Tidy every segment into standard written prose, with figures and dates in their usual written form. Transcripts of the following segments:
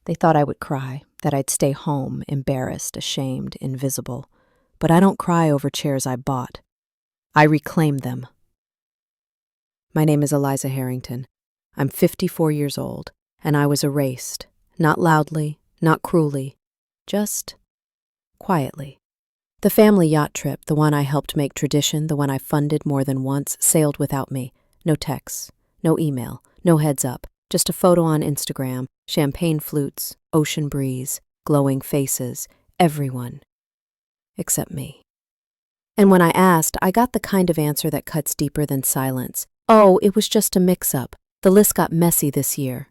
They thought I would cry, that I'd stay home, embarrassed, ashamed, invisible. But I don't cry over chairs I bought. I reclaim them. My name is Eliza Harrington. I'm 54 years old, and I was erased. Not loudly, not cruelly, just quietly. The family yacht trip, the one I helped make tradition, the one I funded more than once, sailed without me. No texts, no email, no heads up, just a photo on Instagram, champagne flutes, ocean breeze, glowing faces, everyone. Except me. And when I asked, I got the kind of answer that cuts deeper than silence. Oh, it was just a mix-up. The list got messy this year.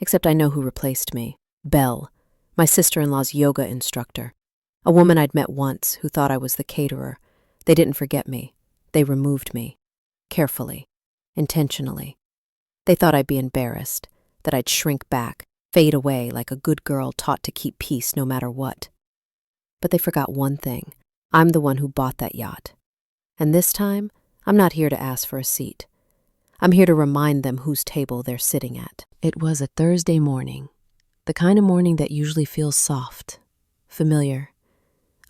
Except I know who replaced me. Belle, my sister-in-law's yoga instructor. A woman I'd met once who thought I was the caterer. They didn't forget me. They removed me. Carefully. Intentionally. They thought I'd be embarrassed, that I'd shrink back, fade away like a good girl taught to keep peace no matter what. But they forgot one thing. I'm the one who bought that yacht. And this time, I'm not here to ask for a seat. I'm here to remind them whose table they're sitting at. It was a Thursday morning, the kind of morning that usually feels soft, familiar.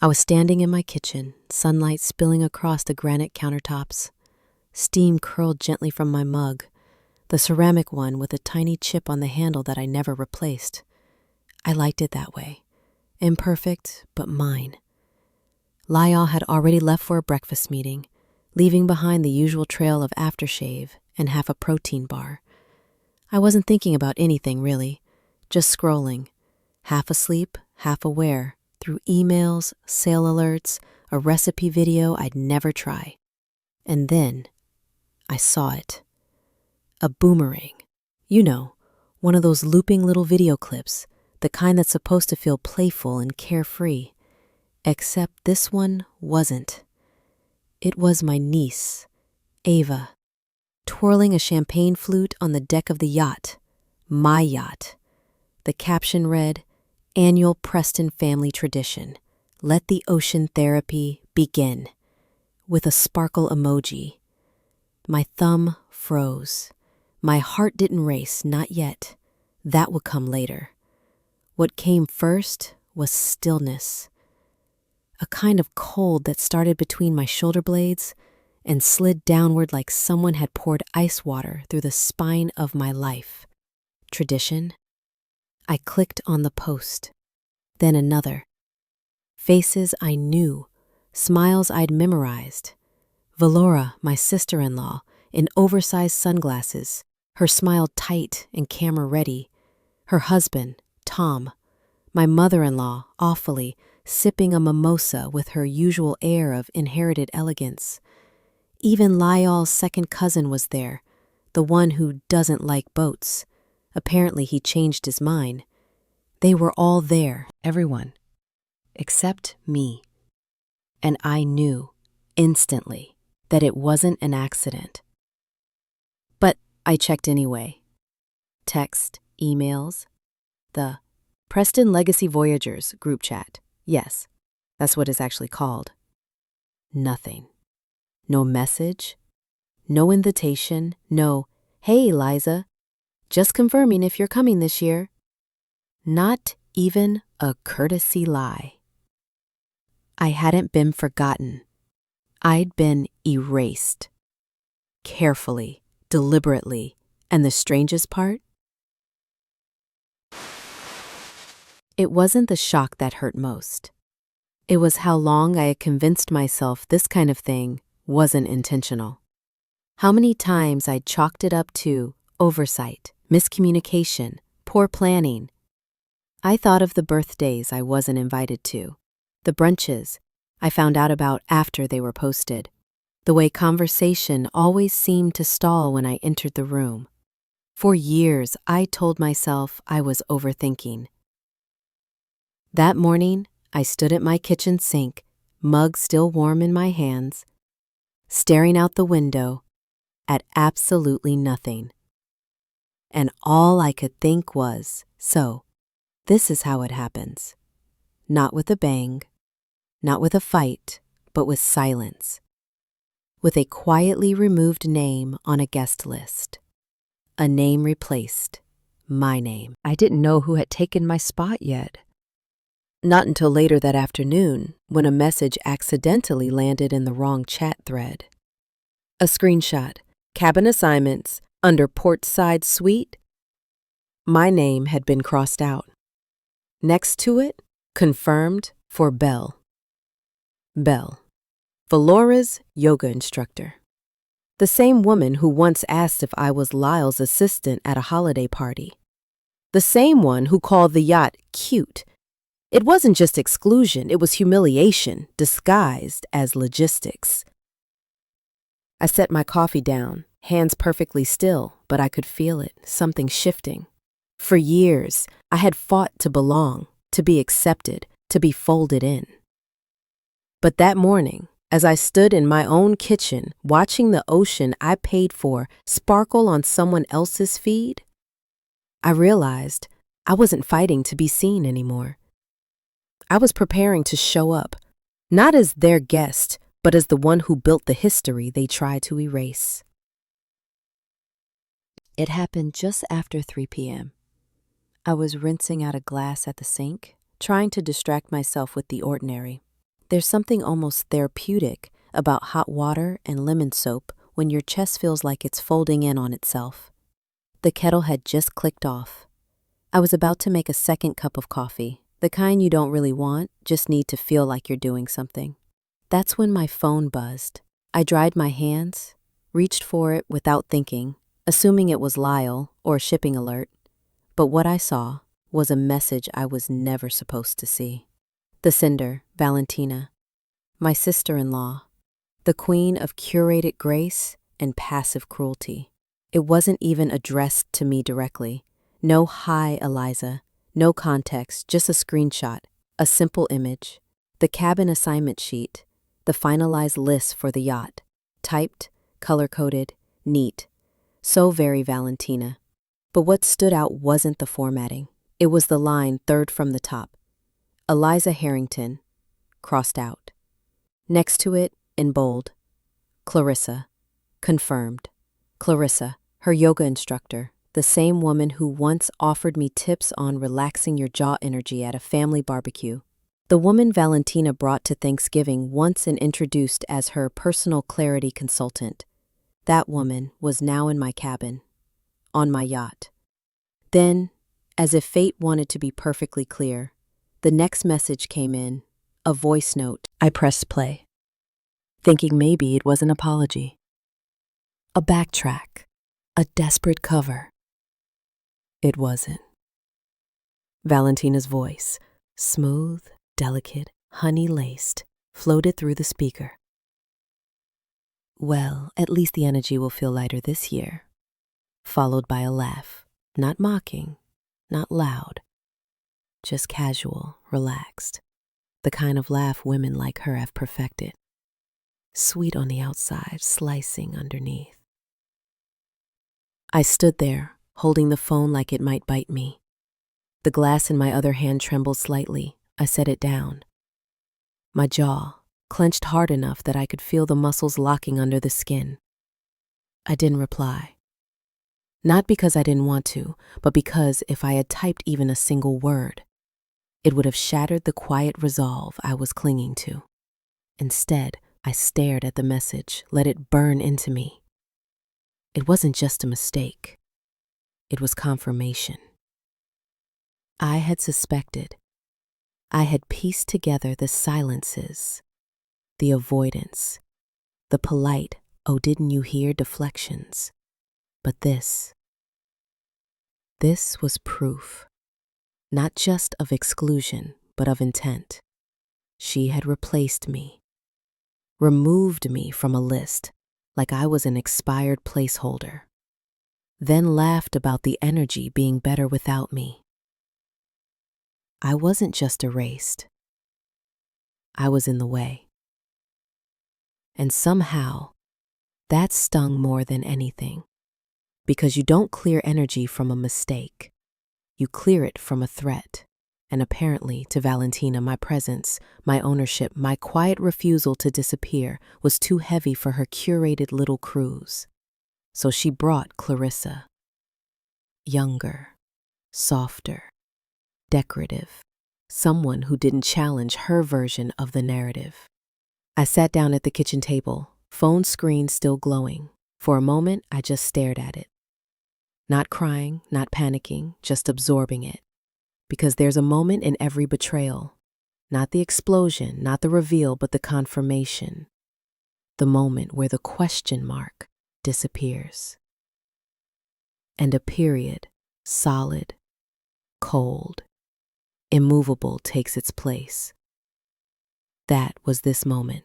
I was standing in my kitchen, sunlight spilling across the granite countertops. Steam curled gently from my mug, the ceramic one with a tiny chip on the handle that I never replaced. I liked it that way. Imperfect, but mine. Lyle had already left for a breakfast meeting, leaving behind the usual trail of aftershave and half a protein bar. I wasn't thinking about anything, really, just scrolling, half asleep, half aware, through emails, sale alerts, a recipe video I'd never try. And then I saw it. A boomerang. You know, one of those looping little video clips, the kind that's supposed to feel playful and carefree. Except this one wasn't. It was my niece, Ava, twirling a champagne flute on the deck of the yacht, my yacht. The caption read, "Annual Preston Family Tradition. Let the ocean therapy begin," with a sparkle emoji. My thumb froze. My heart didn't race, not yet. That would come later. What came first was stillness. A kind of cold that started between my shoulder blades and slid downward like someone had poured ice water through the spine of my life. Tradition? I clicked on the post. Then another. Faces I knew, smiles I'd memorized. Valora, my sister-in-law, in oversized sunglasses, her smile tight and camera-ready. Her husband, Tom. My mother-in-law, awfully, sipping a mimosa with her usual air of inherited elegance. Even Lyall's second cousin was there, the one who doesn't like boats. Apparently he changed his mind. They were all there, everyone, except me. And I knew, instantly, that it wasn't an accident. But I checked anyway. Text, emails, the Preston Legacy Voyagers group chat. Yes, that's what it's actually called. Nothing. No message, no invitation, no, "Hey, Eliza, just confirming if you're coming this year." Not even a courtesy lie. I hadn't been forgotten. I'd been erased. Carefully, deliberately, and the strangest part? It wasn't the shock that hurt most. It was how long I had convinced myself this kind of thing wasn't intentional. How many times I'd chalked it up to oversight, miscommunication, poor planning. I thought of the birthdays I wasn't invited to, the brunches I found out about after they were posted, the way conversation always seemed to stall when I entered the room. For years, I told myself I was overthinking. That morning, I stood at my kitchen sink, mug still warm in my hands, staring out the window at absolutely nothing. And all I could think was, so, this is how it happens. Not with a bang, not with a fight, but with silence. With a quietly removed name on a guest list. A name replaced My name. I didn't know who had taken my spot yet. Not until later that afternoon, when a message accidentally landed in the wrong chat thread. A screenshot. Cabin assignments under portside suite. My name had been crossed out. Next to it, confirmed for Belle. Belle, Valora's yoga instructor. The same woman who once asked if I was Lyle's assistant at a holiday party. The same one who called the yacht cute. It wasn't just exclusion, it was humiliation disguised as logistics. I set my coffee down, hands perfectly still, but I could feel it, something shifting. For years, I had fought to belong, to be accepted, to be folded in. But that morning, as I stood in my own kitchen watching the ocean I paid for sparkle on someone else's feed, I realized I wasn't fighting to be seen anymore. I was preparing to show up, not as their guest, but as the one who built the history they tried to erase. It happened just after 3 p.m. I was rinsing out a glass at the sink, trying to distract myself with the ordinary. There's something almost therapeutic about hot water and lemon soap when your chest feels like it's folding in on itself. The kettle had just clicked off. I was about to make a second cup of coffee, the kind you don't really want, just need to feel like you're doing something. That's when my phone buzzed. I dried my hands, reached for it without thinking, assuming it was Lyle or a shipping alert. But what I saw was a message I was never supposed to see. The sender, Valentina, my sister-in-law, the queen of curated grace and passive cruelty. It wasn't even addressed to me directly. No "Hi, Eliza," no context, just a screenshot, a simple image, the cabin assignment sheet, the finalized list for the yacht, typed, color-coded, neat, so very Valentina. But what stood out wasn't the formatting. It was the line third from the top. Eliza Harrington, crossed out. Next to it, in bold, Clarissa, confirmed. Clarissa, her yoga instructor, the same woman who once offered me tips on relaxing your jaw energy at a family barbecue. The woman Valentina brought to Thanksgiving once and introduced as her personal clarity consultant. That woman was now in my cabin, on my yacht. Then, as if fate wanted to be perfectly clear, the next message came in, a voice note. I pressed play, thinking maybe it was an apology. A backtrack, a desperate cover. It wasn't. Valentina's voice, smooth, delicate, honey-laced, floated through the speaker. Well, at least the energy will feel lighter this year. Followed by a laugh, not mocking, not loud, just casual, relaxed, the kind of laugh women like her have perfected. Sweet on the outside, slicing underneath. I stood there, holding the phone like it might bite me. The glass in my other hand trembled slightly. I set it down. My jaw clenched hard enough that I could feel the muscles locking under the skin. I didn't reply. Not because I didn't want to, but because if I had typed even a single word, it would have shattered the quiet resolve I was clinging to. Instead, I stared at the message, let it burn into me. It wasn't just a mistake. It was confirmation. I had suspected. I had pieced together the silences, the avoidance, the polite, "oh, didn't you hear" deflections. But this was proof, not just of exclusion, but of intent. She had replaced me, removed me from a list like I was an expired placeholder, then laughed about the energy being better without me. I wasn't just erased. I was in the way. And somehow, that stung more than anything. Because you don't clear energy from a mistake. You clear it from a threat. And apparently, to Valentina, my presence, my ownership, my quiet refusal to disappear was too heavy for her curated little cruise. So she brought Clarissa. Younger, softer, decorative, someone who didn't challenge her version of the narrative. I sat down at the kitchen table, phone screen still glowing. For a moment, I just stared at it. Not crying, not panicking, just absorbing it. Because there's a moment in every betrayal. Not the explosion, not the reveal, but the confirmation. The moment where the question mark disappears. And a period, solid, cold, immovable, takes its place. That was this moment.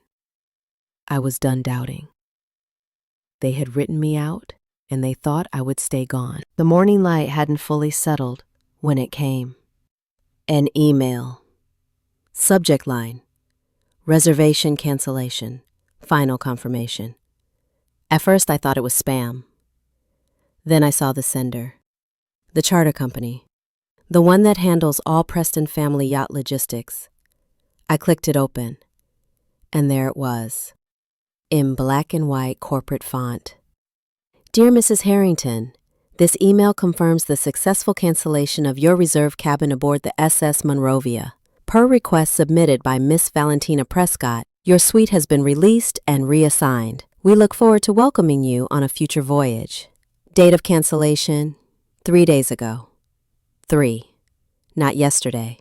I was done doubting. They had written me out, and they thought I would stay gone. The morning light hadn't fully settled when it came. An email. Subject line: reservation cancellation. Final confirmation. At first I thought it was spam. Then I saw the sender. The charter company. The one that handles all Preston family yacht logistics. I clicked it open, and there it was, in black and white corporate font. Dear Mrs. Harrington, this email confirms the successful cancellation of your reserve cabin aboard the SS Monrovia. Per request submitted by Miss Valentina Prescott, your suite has been released and reassigned. We look forward to welcoming you on a future voyage. Date of cancellation, 3 days ago. 3. Not yesterday.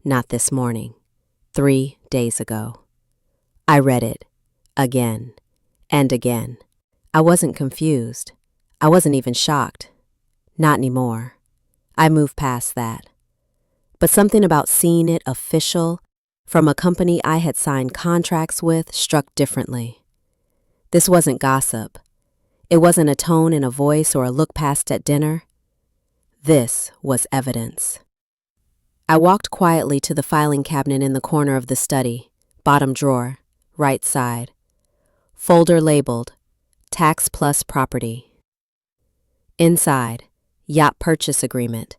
Not this morning. 3 days ago. I read it. Again. And again. I wasn't confused. I wasn't even shocked. Not anymore. I moved past that. But something about seeing it official, from a company I had signed contracts with, struck differently. This wasn't gossip. It wasn't a tone in a voice or a look passed at dinner. This was evidence. I walked quietly to the filing cabinet in the corner of the study, bottom drawer, right side. Folder labeled, Tax Plus Property. Inside, Yacht Purchase Agreement,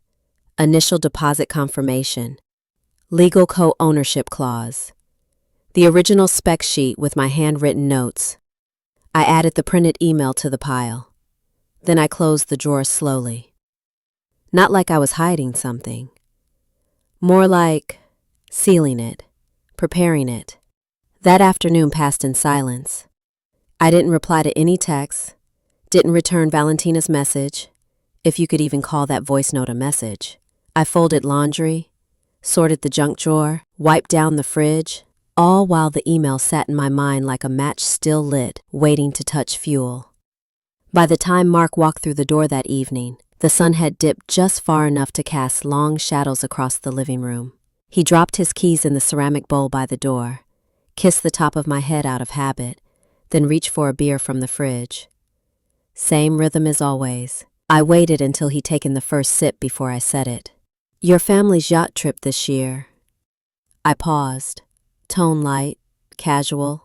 Initial Deposit Confirmation, Legal Co-Ownership Clause, the original spec sheet with my handwritten notes. I added the printed email to the pile. Then I closed the drawer slowly. Not like I was hiding something. More like sealing it, preparing it. That afternoon passed in silence. I didn't reply to any texts, didn't return Valentina's message, if you could even call that voice note a message. I folded laundry, sorted the junk drawer, wiped down the fridge, all while the email sat in my mind like a match still lit, waiting to touch fuel. By the time Mark walked through the door that evening, the sun had dipped just far enough to cast long shadows across the living room. He dropped his keys in the ceramic bowl by the door, kissed the top of my head out of habit, then reached for a beer from the fridge. Same rhythm as always. I waited until he'd taken the first sip before I said it. Your family's yacht trip this year. I paused, tone light, casual,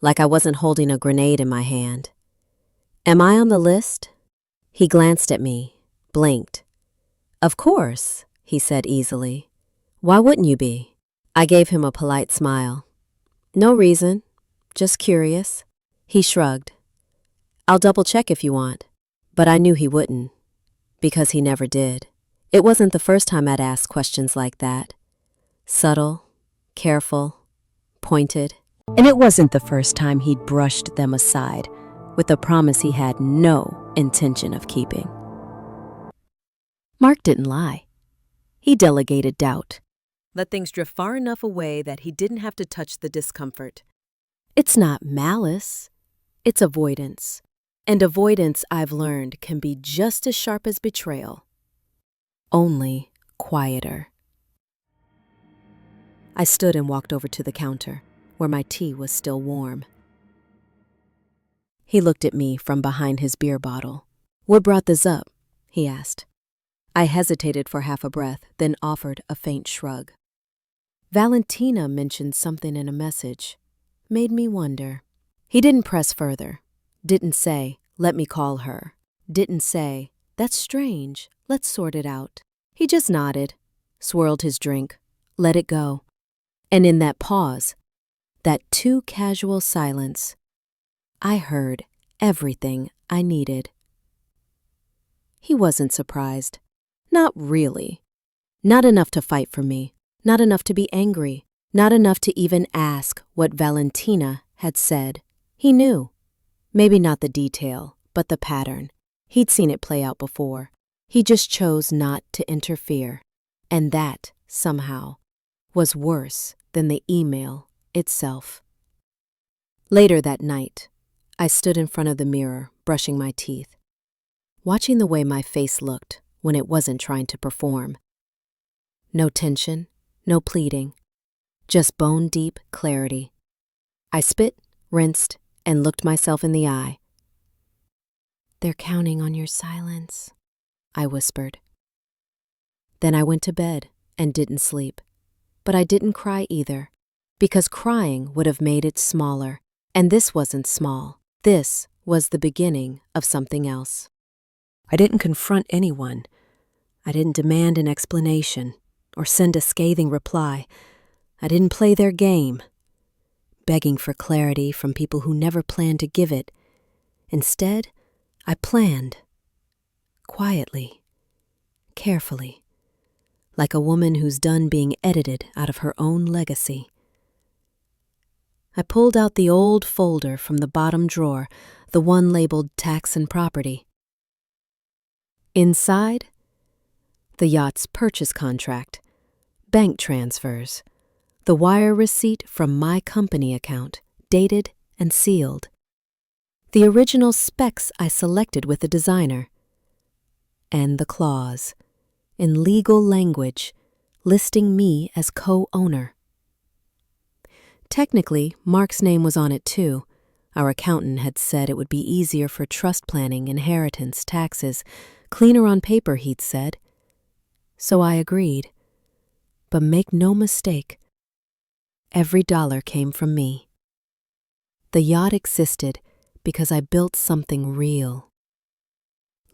like I wasn't holding a grenade in my hand. Am I on the list? He glanced at me, blinked. Of course, he said easily. Why wouldn't you be? I gave him a polite smile. No reason, just curious. He shrugged. I'll double check if you want. But I knew he wouldn't, because he never did. It wasn't the first time I'd asked questions like that. Subtle, careful, pointed. And it wasn't the first time he'd brushed them aside with a promise he had no intention of keeping. Mark didn't lie. He delegated doubt. Let things drift far enough away that he didn't have to touch the discomfort. It's not malice. It's avoidance. And avoidance, I've learned, can be just as sharp as betrayal. Only quieter. I stood and walked over to the counter, where my tea was still warm. He looked at me from behind his beer bottle. What brought this up? He asked. I hesitated for half a breath, then offered a faint shrug. Valentina mentioned something in a message. Made me wonder. He didn't press further. Didn't say, let me call her. Didn't say, that's strange, let's sort it out. He just nodded, swirled his drink, let it go. And in that pause, that too casual silence, I heard everything I needed. He wasn't surprised. Not really. Not enough to fight for me. Not enough to be angry. Not enough to even ask what Valentina had said. He knew. Maybe not the detail, but the pattern. He'd seen it play out before. He just chose not to interfere. And that, somehow, was worse than the email itself. Later that night, I stood in front of the mirror, brushing my teeth, watching the way my face looked when it wasn't trying to perform. No tension, no pleading, just bone-deep clarity. I spit, rinsed, and looked myself in the eye. "They're counting on your silence," I whispered. Then I went to bed and didn't sleep. But I didn't cry either, because crying would have made it smaller. And this wasn't small. This was the beginning of something else. I didn't confront anyone. I didn't demand an explanation or send a scathing reply. I didn't play their game, begging for clarity from people who never planned to give it. Instead, I planned, quietly, carefully, like a woman who's done being edited out of her own legacy. I pulled out the old folder from the bottom drawer, the one labeled Tax and Property. Inside, the yacht's purchase contract, bank transfers, the wire receipt from my company account, dated and sealed, the original specs I selected with the designer, and the clause, in legal language, listing me as co-owner. Technically, Mark's name was on it too. Our accountant had said it would be easier for trust planning, inheritance, taxes, cleaner on paper, he'd said. So I agreed. But make no mistake, every dollar came from me. The yacht existed because I built something real.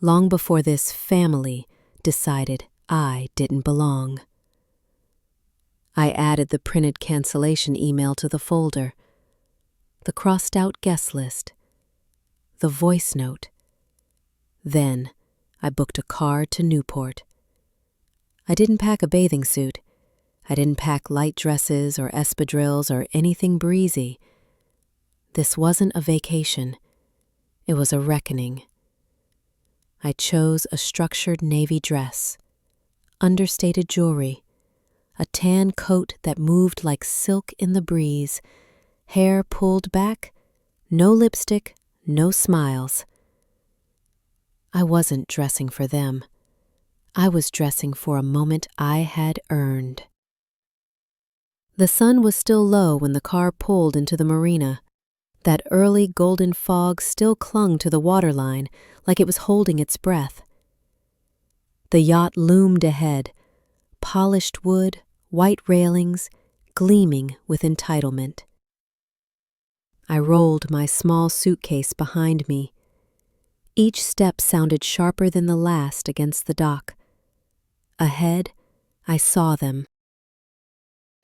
Long before this family decided I didn't belong. I added the printed cancellation email to the folder, the crossed-out guest list, the voice note. Then I booked a car to Newport. I didn't pack a bathing suit. I didn't pack light dresses or espadrilles or anything breezy. This wasn't a vacation. It was a reckoning. I chose a structured navy dress, understated jewelry, a tan coat that moved like silk in the breeze, hair pulled back, no lipstick, no smiles. I wasn't dressing for them. I was dressing for a moment I had earned. The sun was still low when the car pulled into the marina. That early golden fog still clung to the waterline like it was holding its breath. The yacht loomed ahead, polished wood, white railings, gleaming with entitlement. I rolled my small suitcase behind me. Each step sounded sharper than the last against the dock. Ahead, I saw them.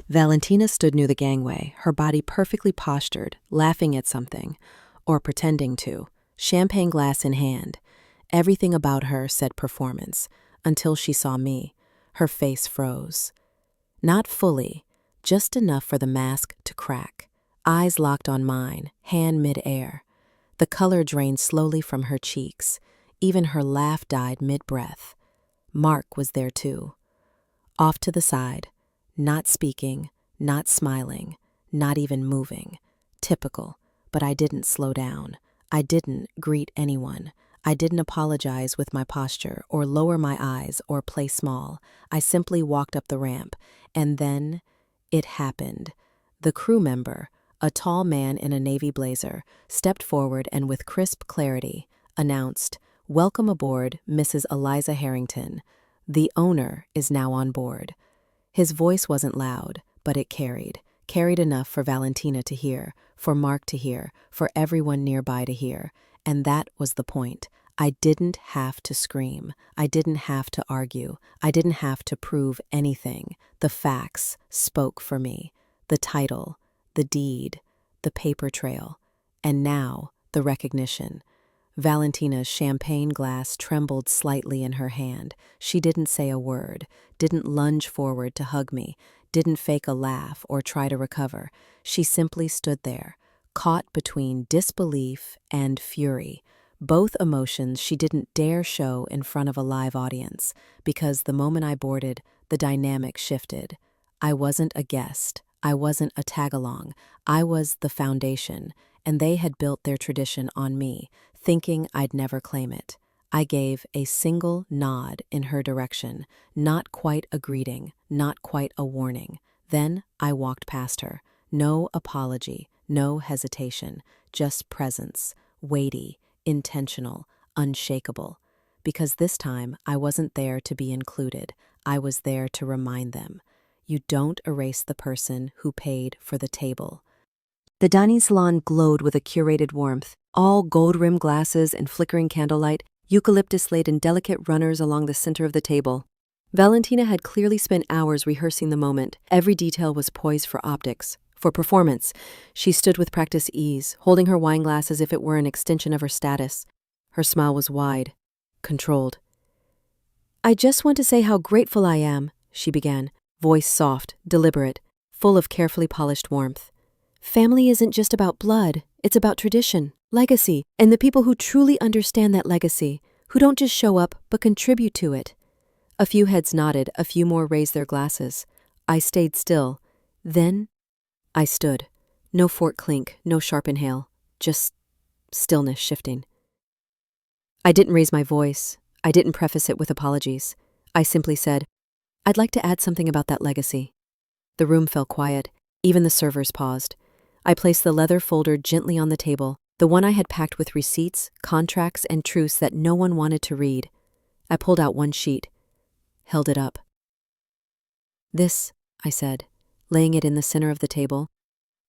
Valentina stood near the gangway, her body perfectly postured, laughing at something, or pretending to, champagne glass in hand. Everything about her said performance, until she saw me. Her face froze. Not fully, just enough for the mask to crack. Eyes locked on mine, hand mid-air. The color drained slowly from her cheeks. Even her laugh died mid-breath. Mark was there too. Off to the side, not speaking, not smiling, not even moving. Typical, but I didn't slow down. I didn't greet anyone. I didn't apologize with my posture or lower my eyes or play small. I simply walked up the ramp, and then it happened. The crew member, a tall man in a navy blazer, stepped forward and with crisp clarity announced, "Welcome aboard, Mrs. Eliza Harrington. The owner is now on board." His voice wasn't loud, but it carried enough for Valentina to hear, for Mark to hear, for everyone nearby to hear. And that was the point. I didn't have to scream. I didn't have to argue. I didn't have to prove anything. The facts spoke for me. The title, the deed, the paper trail, and now the recognition. Valentina's champagne glass trembled slightly in her hand. She didn't say a word, didn't lunge forward to hug me, didn't fake a laugh or try to recover. She simply stood there, caught between disbelief and fury, both emotions she didn't dare show in front of a live audience, because the moment I boarded, the dynamic shifted. I wasn't a guest. I wasn't a tag-along. I was the foundation, and they had built their tradition on me, thinking I'd never claim it. I gave a single nod in her direction, not quite a greeting, not quite a warning. Then I walked past her. No apology, no hesitation, just presence, weighty, intentional, unshakable. Because this time I wasn't there to be included. I was there to remind them. You don't erase the person who paid for the table. The dining salon glowed with a curated warmth. All gold-rimmed glasses and flickering candlelight, eucalyptus laid in delicate runners along the center of the table. Valentina had clearly spent hours rehearsing the moment. Every detail was poised for optics, for performance. She stood with practiced ease, holding her wine glass as if it were an extension of her status. Her smile was wide, controlled. "I just want to say how grateful I am," she began, voice soft, deliberate, full of carefully polished warmth. "Family isn't just about blood, it's about tradition, legacy, and the people who truly understand that legacy, who don't just show up but contribute to it." A few heads nodded, a few more raised their glasses. I stayed still. Then I stood. No fork clink, no sharp inhale, just stillness shifting. I didn't raise my voice. I didn't preface it with apologies. I simply said, "I'd like to add something about that legacy." The room fell quiet. Even the servers paused. I placed the leather folder gently on the table, the one I had packed with receipts, contracts, and truths that no one wanted to read. I pulled out one sheet, held it up. "This," I said, laying it in the center of the table,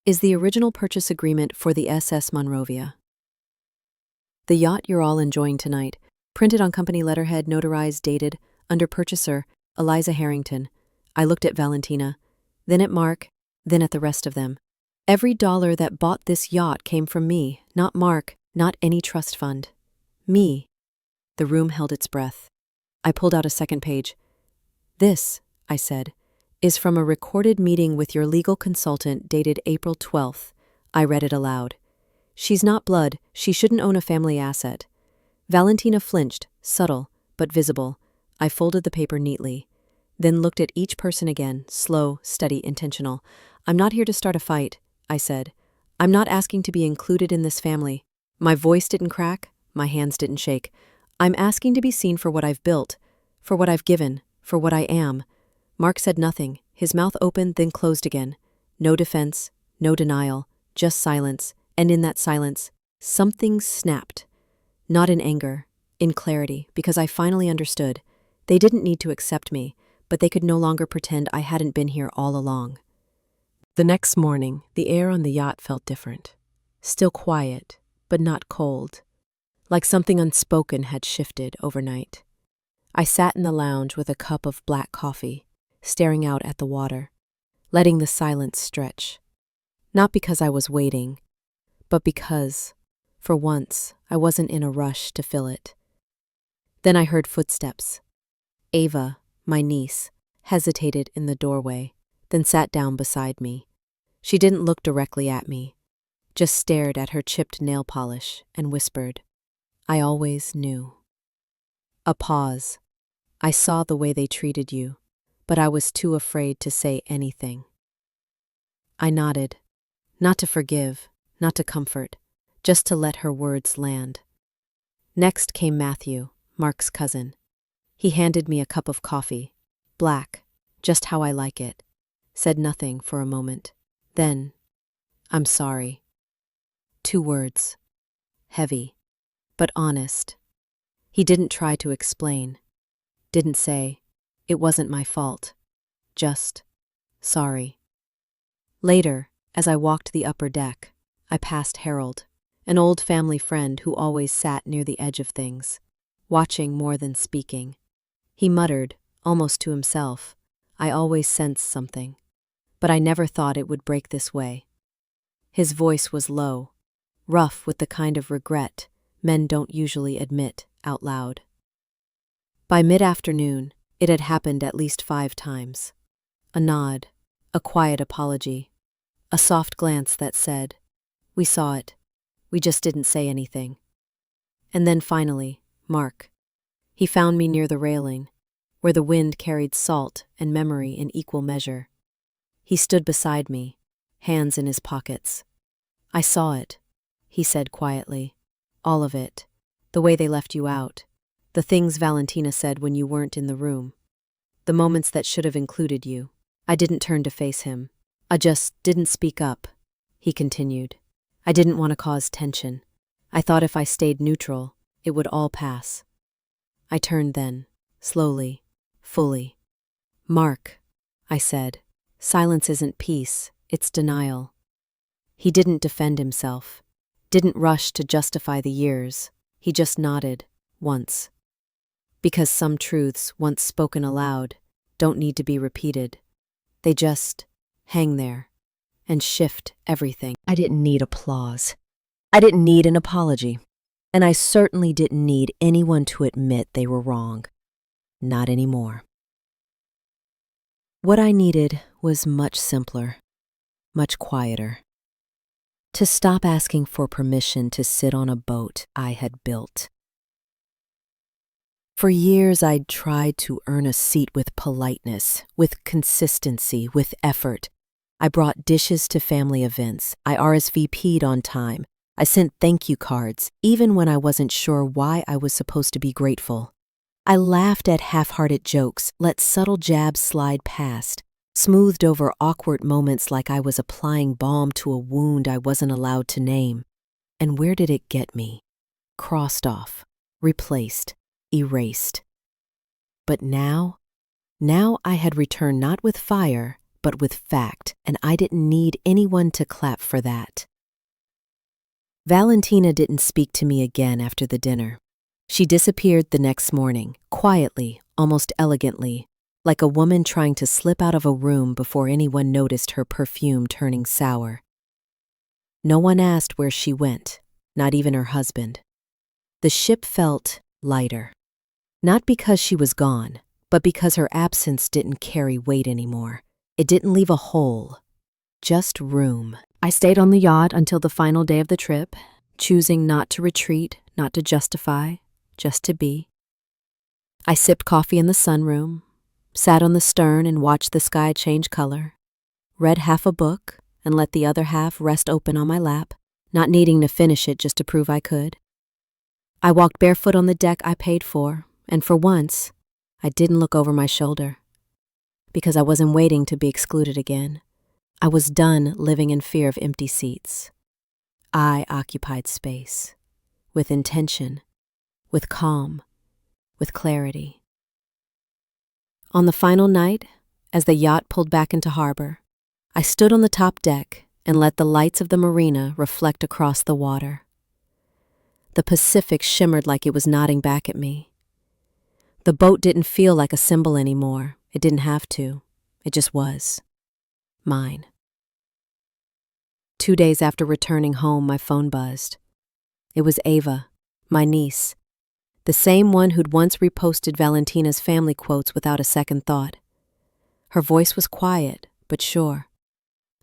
"is the original purchase agreement for the SS Monrovia. The yacht you're all enjoying tonight, printed on company letterhead, notarized, dated, under purchaser, Eliza Harrington." I looked at Valentina, then at Mark, then at the rest of them. Every dollar that bought this yacht came from me, not Mark, not any trust fund. Me. The room held its breath. I pulled out a second page. "This," I said, "is from a recorded meeting with your legal consultant dated April 12th. I read it aloud. "She's not blood. She shouldn't own a family asset." Valentina flinched, subtle, but visible. I folded the paper neatly, then looked at each person again, slow, steady, intentional. "I'm not here to start a fight," I said. "I'm not asking to be included in this family." My voice didn't crack, my hands didn't shake. "I'm asking to be seen for what I've built, for what I've given, for what I am." Mark said nothing, his mouth opened then closed again. No defense, no denial, just silence, and in that silence, something snapped. Not in anger, in clarity, because I finally understood. They didn't need to accept me, but they could no longer pretend I hadn't been here all along. The next morning, the air on the yacht felt different. Still quiet, but not cold. Like something unspoken had shifted overnight. I sat in the lounge with a cup of black coffee, staring out at the water, letting the silence stretch. Not because I was waiting, but because, for once, I wasn't in a rush to fill it. Then I heard footsteps. Ava, my niece, hesitated in the doorway, then sat down beside me. She didn't look directly at me, just stared at her chipped nail polish and whispered, "I always knew." A pause. I saw the way they treated you, but I was too afraid to say anything. I nodded, not to forgive, not to comfort, just to let her words land. Next came Matthew, Mark's cousin. He handed me a cup of coffee, black, just how I like it, said nothing for a moment. Then, "I'm sorry." 2 words, heavy, but honest. He didn't try to explain, didn't say, "It wasn't my fault," just, "Sorry." Later, as I walked the upper deck, I passed Harold, an old family friend who always sat near the edge of things, watching more than speaking. He muttered, almost to himself, "I always sensed something, but I never thought it would break this way." His voice was low, rough with the kind of regret, men don't usually admit out loud. By mid-afternoon, it had happened at least 5 times. A nod, a quiet apology, a soft glance that said, "We saw it. We just didn't say anything." And then finally, Mark. He found me near the railing, where the wind carried salt and memory in equal measure. He stood beside me, hands in his pockets. "I saw it," he said quietly. "All of it. The way they left you out. The things Valentina said when you weren't in the room. The moments that should have included you." I didn't turn to face him. I just didn't speak up, he continued. I didn't want to cause tension. I thought if I stayed neutral, it would all pass. I turned then, slowly, fully. "Mark," I said, "silence isn't peace, it's denial." He didn't defend himself, didn't rush to justify the years. He just nodded, once. Because some truths, once spoken aloud, don't need to be repeated. They just hang there and shift everything. I didn't need applause. I didn't need an apology. And I certainly didn't need anyone to admit they were wrong. Not anymore. What I needed was much simpler, much quieter. To stop asking for permission to sit on a boat I had built. For years, I'd tried to earn a seat with politeness, with consistency, with effort. I brought dishes to family events. I RSVP'd on time. I sent thank you cards, even when I wasn't sure why I was supposed to be grateful. I laughed at half-hearted jokes, let subtle jabs slide past, smoothed over awkward moments like I was applying balm to a wound I wasn't allowed to name. And where did it get me? Crossed off, replaced, erased. But now I had returned not with fire, but with fact, and I didn't need anyone to clap for that. Valentina didn't speak to me again after the dinner. She disappeared the next morning, quietly, almost elegantly, like a woman trying to slip out of a room before anyone noticed her perfume turning sour. No one asked where she went, not even her husband. The ship felt lighter. Not because she was gone, but because her absence didn't carry weight anymore. It didn't leave a hole, just room. I stayed on the yacht until the final day of the trip, choosing not to retreat, not to justify, just to be. I sipped coffee in the sunroom, sat on the stern and watched the sky change color, read half a book and let the other half rest open on my lap, not needing to finish it just to prove I could. I walked barefoot on the deck I paid for, and for once, I didn't look over my shoulder. Because I wasn't waiting to be excluded again. I was done living in fear of empty seats. I occupied space, with intention, with calm, with clarity. On the final night, as the yacht pulled back into harbor, I stood on the top deck and let the lights of the marina reflect across the water. The Pacific shimmered like it was nodding back at me. The boat didn't feel like a symbol anymore. It didn't have to. It just was. Mine. 2 days after returning home, my phone buzzed. It was Ava, my niece, the same one who'd once reposted Valentina's family quotes without a second thought. Her voice was quiet, but sure.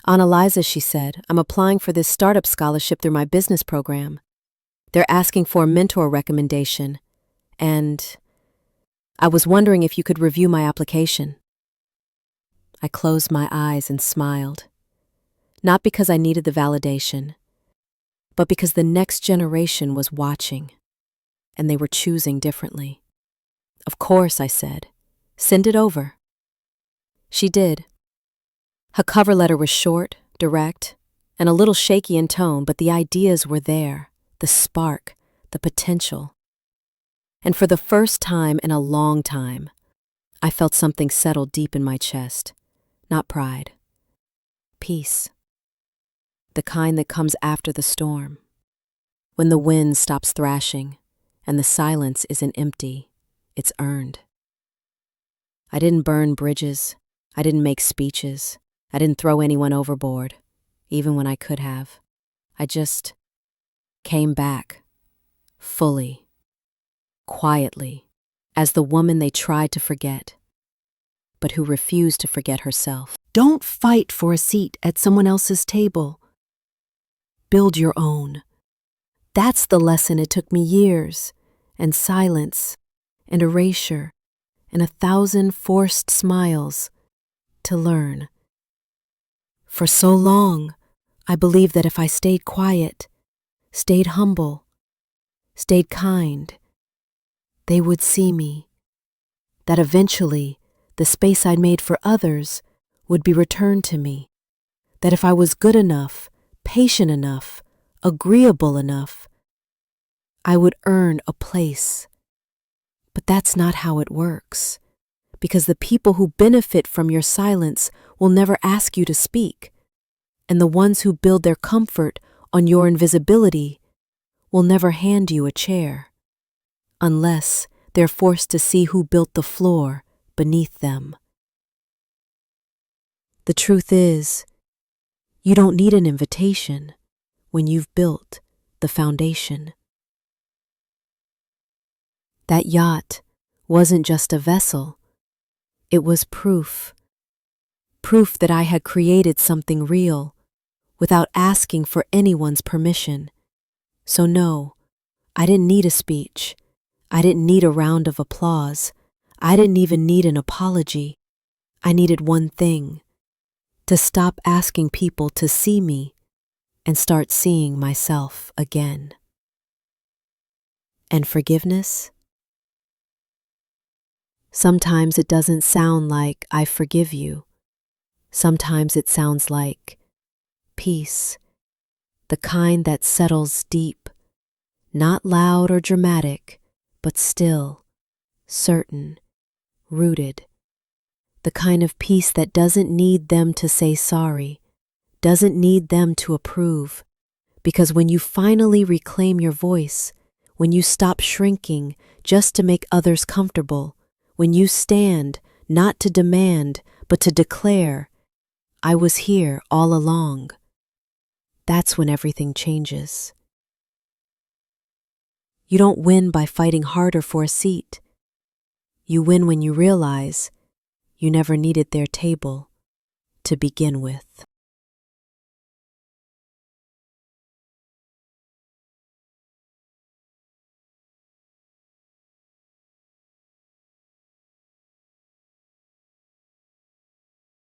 "Aunt Eliza," she said, "I'm applying for this startup scholarship through my business program. They're asking for a mentor recommendation, and I was wondering if you could review my application." I closed my eyes and smiled. Not because I needed the validation, but because the next generation was watching, and they were choosing differently. "Of course," I said. "Send it over." She did. Her cover letter was short, direct, and a little shaky in tone, but the ideas were there, the spark, the potential. And for the first time in a long time, I felt something settle deep in my chest. Not pride. Peace. The kind that comes after the storm. When the wind stops thrashing and the silence isn't empty, it's earned. I didn't burn bridges. I didn't make speeches. I didn't throw anyone overboard, even when I could have. I just came back, fully, quietly, as the woman they tried to forget, but who refused to forget herself. Don't fight for a seat at someone else's table. Build your own. That's the lesson it took me years, and silence, and erasure, and 1,000 forced smiles to learn. For so long, I believed that if I stayed quiet, stayed humble, stayed kind, they would see me. That eventually, the space I'd made for others would be returned to me. That if I was good enough, patient enough, agreeable enough, I would earn a place. But that's not how it works, because the people who benefit from your silence will never ask you to speak, and the ones who build their comfort on your invisibility will never hand you a chair, unless they're forced to see who built the floor beneath them. The truth is, you don't need an invitation when you've built the foundation. That yacht wasn't just a vessel, it was proof. Proof that I had created something real without asking for anyone's permission. So no, I didn't need a speech. I didn't need a round of applause. I didn't even need an apology. I needed one thing: to stop asking people to see me and start seeing myself again. And forgiveness? Sometimes it doesn't sound like "I forgive you." Sometimes it sounds like peace, the kind that settles deep, not loud or dramatic, but still, certain, rooted. The kind of peace that doesn't need them to say sorry, doesn't need them to approve, because when you finally reclaim your voice, when you stop shrinking just to make others comfortable, when you stand not to demand but to declare, "I was here all along," that's when everything changes. You don't win by fighting harder for a seat. You win when you realize you never needed their table to begin with.